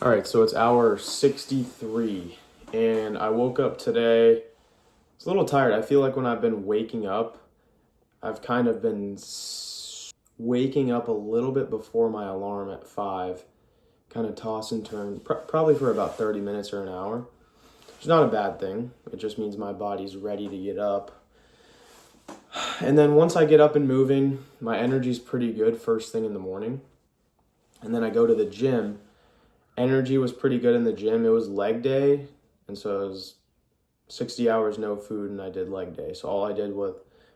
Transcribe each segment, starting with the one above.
All right, so it's hour 63, and I woke up today. It's a little tired. I feel like when I've been waking up, I've kind of been waking up a little bit before my alarm at 5, kind of toss and turn, probably for about 30 minutes or an hour. It's not a bad thing. It just means my body's ready to get up. And then once I get up and moving, my energy's pretty good first thing in the morning. And then I go to the gym. Energy was pretty good in the gym. It was leg day, and so it was 60 hours no food, and I did leg day. So all I did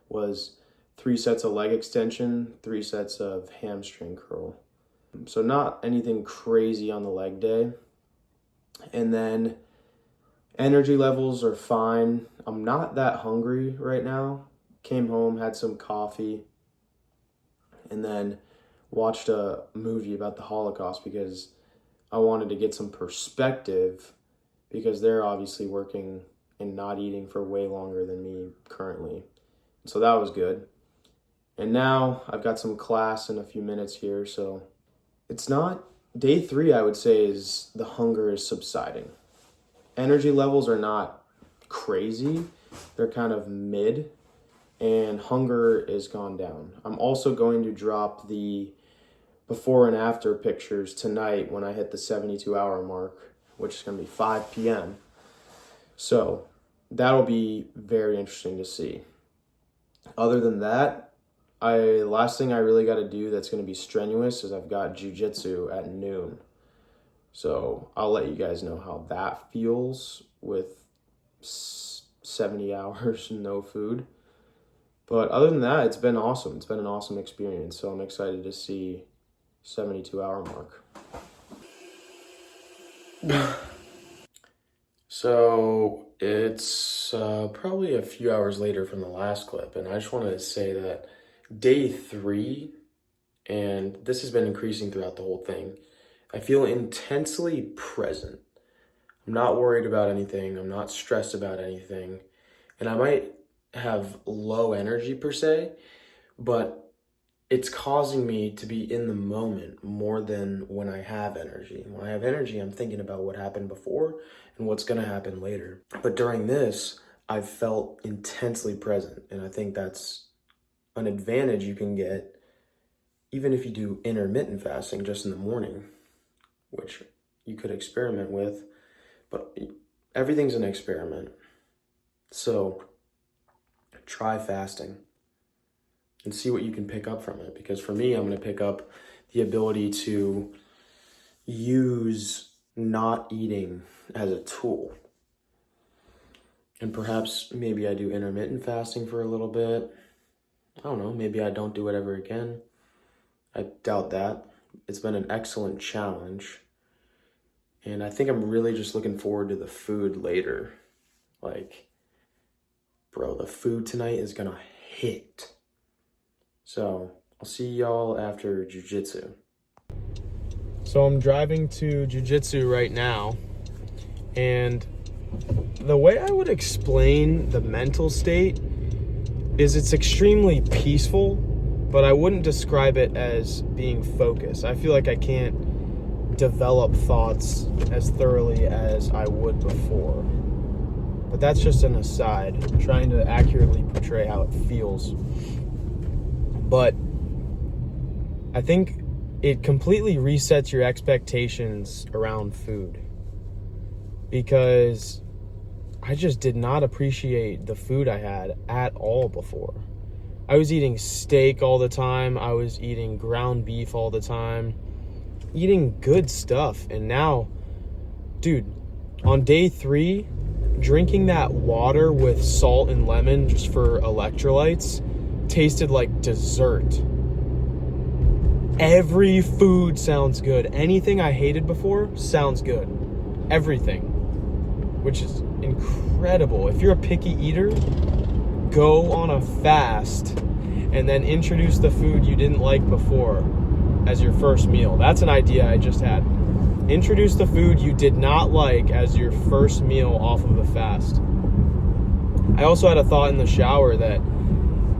was 3 sets of leg extension, 3 sets of hamstring curl. So not anything crazy on the leg day. And then energy levels are fine. I'm not that hungry right now. Came home, had some coffee, and then watched a movie about the Holocaust because I wanted to get some perspective, because they're obviously working and not eating for way longer than me currently. So that was good. And now I've got some class in a few minutes here, so it's not day 3. I would say is the hunger is subsiding. Energy levels are not crazy. They're kind of mid, and hunger is gone down. I'm also going to drop the before and after pictures tonight when I hit the 72-hour mark, which is going to be 5 p.m. So that'll be very interesting to see. Other than that, last thing I really got to do that's going to be strenuous is I've got jiu-jitsu at noon. So I'll let you guys know how that feels with 70 hours no food. But other than that, it's been awesome. It's been an awesome experience. So I'm excited to see 72-hour mark. So it's probably a few hours later from the last clip, and I just wanted to say that day 3, and this has been increasing throughout the whole thing, I feel intensely present. I'm not worried about anything. I'm not stressed about anything. And I might have low energy per se, but it's causing me to be in the moment more than when I have energy. When I have energy, I'm thinking about what happened before and what's going to happen later. But during this, I've felt intensely present. And I think that's an advantage you can get even if you do intermittent fasting just in the morning, which you could experiment with. But everything's an experiment. So try fasting and see what you can pick up from it. Because for me, I'm going to pick up the ability to use not eating as a tool. And perhaps maybe I do intermittent fasting for a little bit. I don't know, maybe I don't do it ever again. I doubt that. It's been an excellent challenge. And I think I'm really just looking forward to the food later. Like, bro, the food tonight is going to hit. So I'll see y'all after jiu-jitsu. So I'm driving to jiu-jitsu right now, and the way I would explain the mental state is it's extremely peaceful, but I wouldn't describe it as being focused. I feel like I can't develop thoughts as thoroughly as I would before. But that's just an aside, trying to accurately portray how it feels. But I think it completely resets your expectations around food, because I just did not appreciate the food I had at all before. I was eating steak all the time. I was eating ground beef all the time, eating good stuff. And now, dude, on day 3, drinking that water with salt and lemon just for electrolytes tasted like dessert. Every food sounds good. Anything I hated before sounds good. Everything, which is incredible. If you're a picky eater, go on a fast and then introduce the food you didn't like before as your first meal. That's an idea I just had. Introduce the food you did not like as your first meal off of a fast. I also had a thought in the shower that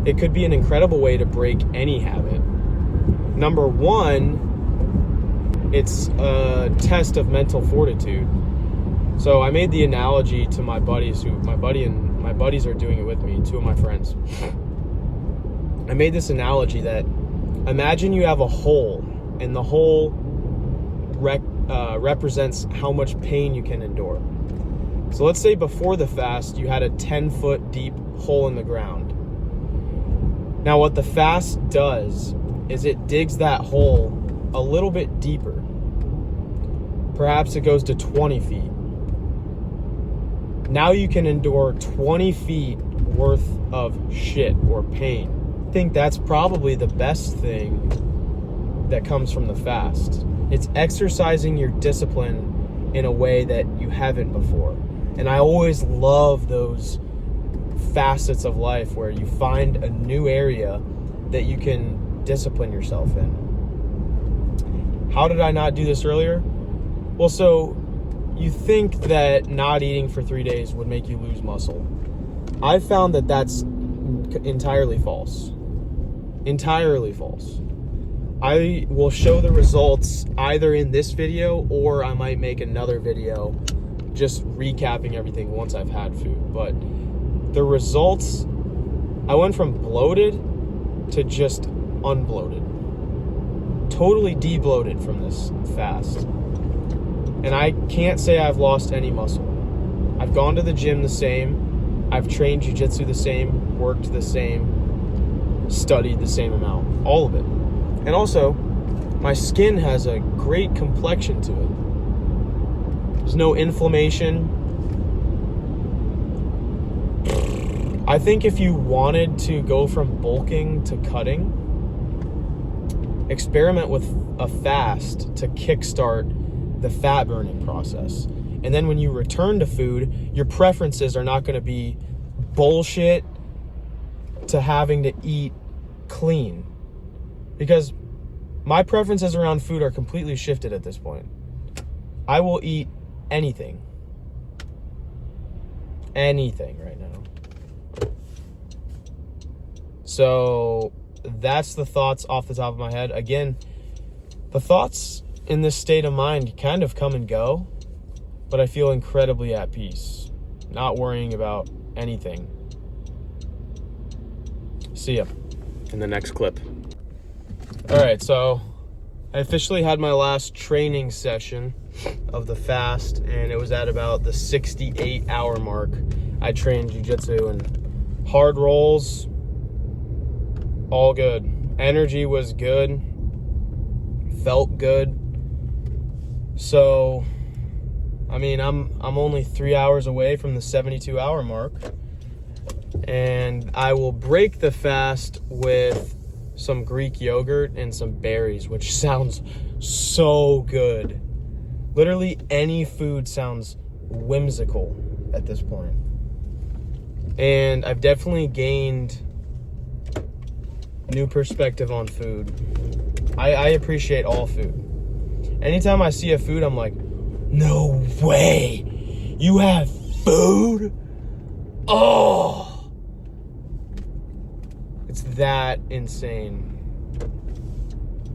it could be an incredible way to break any habit. Number one, it's a test of mental fortitude. So I made the analogy to my buddies, my buddies are doing it with me, two of my friends. I made this analogy that imagine you have a hole, and the hole represents how much pain you can endure. So let's say before the fast, you had a 10-foot deep hole in the ground. Now what the fast does is it digs that hole a little bit deeper. Perhaps it goes to 20 feet. Now you can endure 20 feet worth of shit or pain. I think that's probably the best thing that comes from the fast. It's exercising your discipline in a way that you haven't before. And I always love those facets of life where you find a new area that you can discipline yourself in. How did I not do this earlier? Well, so you think that not eating for 3 days would make you lose muscle. I've found that that's entirely false. Entirely false. I will show the results either in this video or I might make another video just recapping everything once I've had food. But the results, I went from bloated to just unbloated. Totally debloated from this fast. And I can't say I've lost any muscle. I've gone to the gym the same. I've trained jiu-jitsu the same, worked the same, studied the same amount. All of it. And also, my skin has a great complexion to it. There's no inflammation. I think if you wanted to go from bulking to cutting, experiment with a fast to kickstart the fat burning process. And then when you return to food, your preferences are not going to be bullshit to having to eat clean. Because my preferences around food are completely shifted at this point. I will eat anything. Anything right now. So that's the thoughts off the top of my head. Again, the thoughts in this state of mind kind of come and go, but I feel incredibly at peace, not worrying about anything. See ya in the next clip. All right, so I officially had my last training session of the fast, and it was at about the 68-hour mark. I trained jiu-jitsu and hard rolls, all good. Energy was good, felt good. So, I mean, I'm only 3 hours away from the 72-hour mark, and I will break the fast with some Greek yogurt and some berries, which sounds so good. Literally any food sounds whimsical at this point. And I've definitely gained new perspective on food. I appreciate all food. Anytime I see a food, I'm like, no way, you have food? Oh! It's that insane.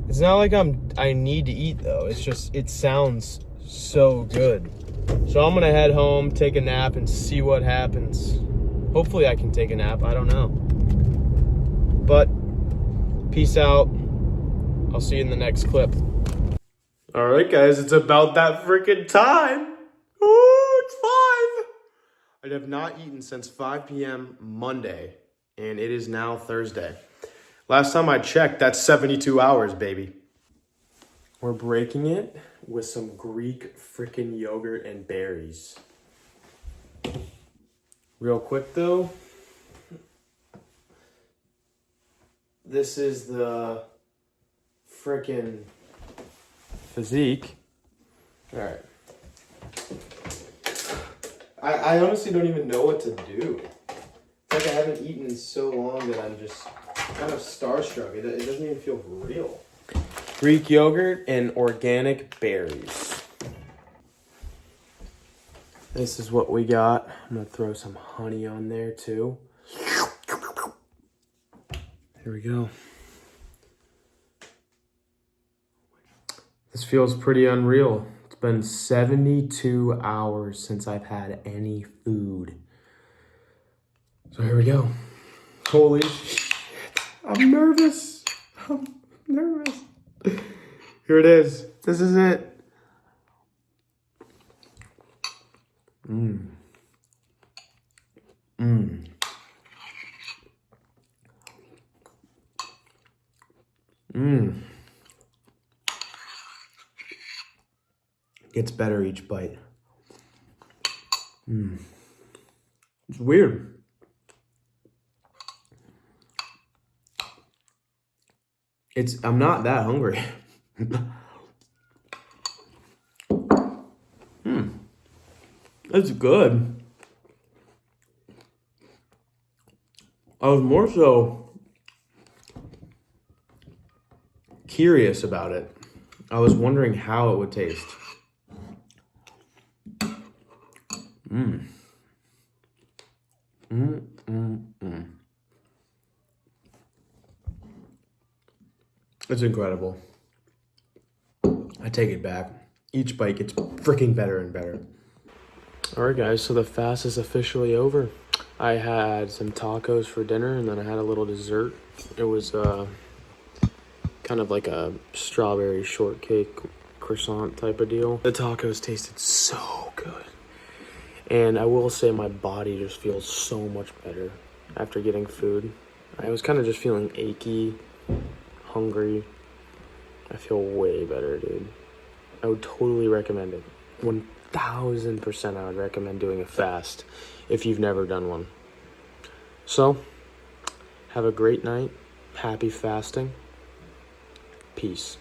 It's not like I need to eat though. It's just, it sounds so good. So I'm gonna head home, take a nap, and see what happens. Hopefully I can take a nap, I don't know. But, peace out. I'll see you in the next clip. All right, guys, it's about that freaking time. Ooh, it's 5. I have not eaten since 5 p.m. Monday, and it is now Thursday. Last time I checked, that's 72 hours, baby. We're breaking it with some Greek freaking yogurt and berries. Real quick, though, this is the freaking physique. All right. I honestly don't even know what to do. It's like I haven't eaten in so long that I'm just kind of starstruck. It doesn't even feel real. Greek yogurt and organic berries. This is what we got. I'm gonna throw some honey on there too. Here we go. This feels pretty unreal. It's been 72 hours since I've had any food. So here we go. Holy shit. I'm nervous. I'm nervous. Here it is. This is it. Mmm. Mmm. Mmm. Gets better each bite. Mmm. It's weird. I'm not that hungry. It's good. I was more so curious about it. I was wondering how it would taste. Mmm. Mmm, mmm, mmm. It's incredible. I take it back. Each bite gets freaking better and better. All right, guys, so the fast is officially over. I had some tacos for dinner, and then I had a little dessert. It was kind of like a strawberry shortcake croissant type of deal. The tacos tasted so good. And I will say my body just feels so much better after getting food. I was kind of just feeling achy, hungry. I feel way better, dude. I would totally recommend it. 1000% I would recommend doing a fast if you've never done one. So, have a great night. Happy fasting. Peace.